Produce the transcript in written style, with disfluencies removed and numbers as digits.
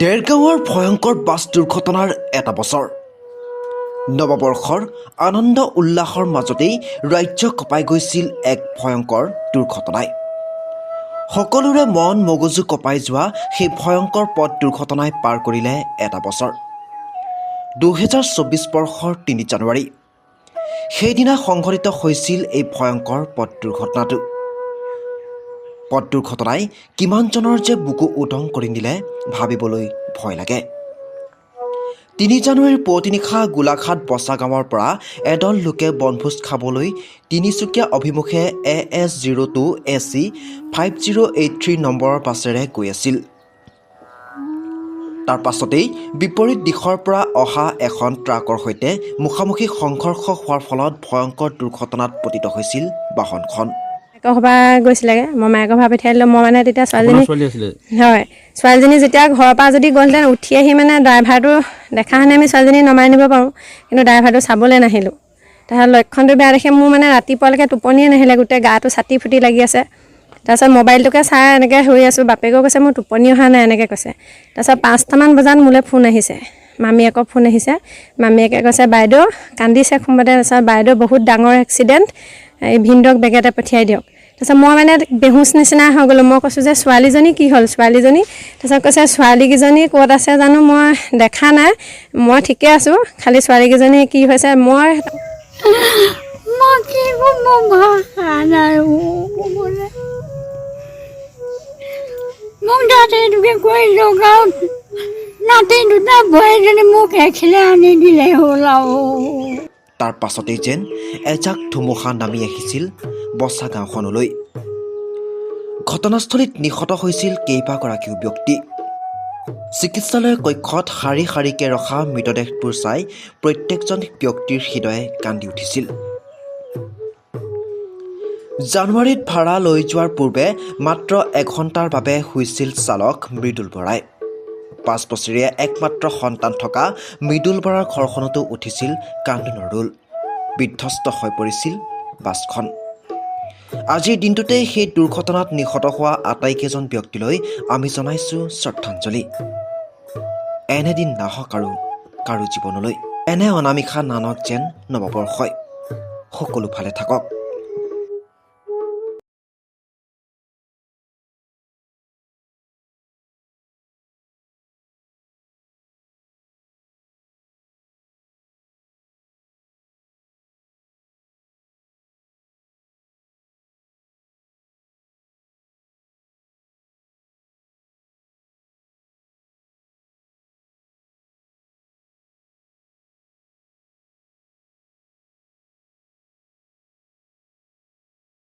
দেৰগাঁৱৰ ভয়ংকৰ বাছ দুৰ্ঘটনাৰ এটা বছৰ। নৱবৰ্ষৰ আনন্দ উল্লাসৰ মাজতেই ৰাজ্য কঁপাই গৈছিল এক ভয়ংকৰ দুৰ্ঘটনাই। সকলোৰে মন মগজু কঁপাই যোৱা সেই ভয়ংকৰ পথ দুৰ্ঘটনাই পাৰ কৰিলে এটা বছৰ। 2024 বৰ্ষৰ 3 জানুৱাৰী সেইদিনা সংঘটিত হৈছিল এই ভয়ংকৰ পথ দুৰ্ঘটনাটো। পথ দুৰ্ঘটনাই কিমানজনৰ যে বুকু উদং কৰি নিলে ভাবিবলৈ ভয় লাগে। 3 জানুৱাৰীৰ পুৱতি নিশা গোলাঘাট বচা গাঁৱৰ পৰা এদল লোকে বনভোজ খাবলৈ তিনিচুকীয়া অভিমুখে AS02 AC 5083 নম্বৰৰ বাছেৰে গৈ আছিল। তাৰ পাছতেই বিপৰীত দিশৰ পৰা অহা এখন ট্ৰাকৰ সৈতে মুখামুখি সংঘৰ্ষ হোৱাৰ ফলত ভয়ংকৰ দুৰ্ঘটনাত পতিত হৈছিল বাহনখন। ঘৰপা গৈছিলেগৈ, মই মায়েকৰ ঘৰ পঠিয়াই দিলোঁ। মই মানে তেতিয়া ছোৱালীজনী হয়, ছোৱালীজনী যেতিয়া ঘৰৰ পৰা যদি গ'লহেঁতেন উঠি আহি মানে ড্ৰাইভাৰটো দেখা হেনে আমি ছোৱালীজনী নমাই নিব পাৰোঁ, কিন্তু ড্ৰাইভাৰটো চাবলৈ নাহিলোঁ। তাৰপিছত লক্ষণটো বেয়া দেখি মোৰ মানে ৰাতিপুৱালৈকে টোপনিয়ে নাহিলে, গোটেই গাটো ছাটি ফুটি লাগি আছে। তাৰপিছত মোবাইলটোকে চাই এনেকৈ শুই আছোঁ। বাপেকেও কৈছে মোৰ টোপনি অহা নাই, এনেকৈ কৈছে। তাৰপিছত 5টামান বজাত মোলৈ ফোন আহিছে, মামীয়েকৰ ফোন আহিছে। মামীয়েকে কৈছে বাইদেউ কান্দিছে খুম্বতে। তাৰপিছত বাইদেউ বহুত ডাঙৰ এক্সিডেণ্ট, এই ভিনদক বেগেতে পঠিয়াই দিয়ক। তাৰপিছত মই মানে বেহুচ নিচিনা হৈ গ'লোঁ। মই কৈছোঁ যে ছোৱালীজনী কি হ'ল ছোৱালীজনী? তাৰপিছত কৈছে ছোৱালীকেইজনী ক'ত আছে জানো, মই দেখা নাই, মই ঠিকে আছোঁ, খালি ছোৱালীকেইজনী কি হৈছে মই কি মোৰ ভাষা নাই মোক নাতিটোকে কৈ লগাওক, নাতি দুটা বোৱাৰীজনী মোক এখিলে আনি দিলে হ'ল আৰু। তাৰ পাছতেই যেন এজাক ধুমুহা নামি আহিছিল বচা গাঁওখনলৈ। ঘটনাস্থলীত নিহত হৈছিল কেইবাগৰাকীও ব্যক্তি। চিকিৎসালয়ৰ কক্ষত শাৰী শাৰীকৈ ৰখা মৃতদেহবোৰ চাই প্ৰত্যেকজন ব্যক্তিৰ হৃদয়ে কান্দি উঠিছিল। জানুৱাৰীত ভাড়া লৈ যোৱাৰ পূৰ্বে মাত্ৰ এঘণ্টাৰ বাবে শুইছিল চালক মৃদুল বৰাই। 5 বছৰীয়া একমাত্ৰ সন্তান থকা মৃদুল বৰাৰ ঘৰখনতো উঠিছিল কান্দোনৰ ৰোল। বিধ্বস্ত হৈ পৰিছিল বাছখন। আজিৰ দিনটোতেই সেই দুৰ্ঘটনাত নিহত হোৱা আটাইকেইজন ব্যক্তিলৈ আমি জনাইছোঁ শ্ৰদ্ধাঞ্জলি। এনেদিন নাহক আৰু কাৰো জীৱনলৈ, এনে অনামিকা নানক যেন নৱবৰ্ষই। সকলো ভালে থাকক।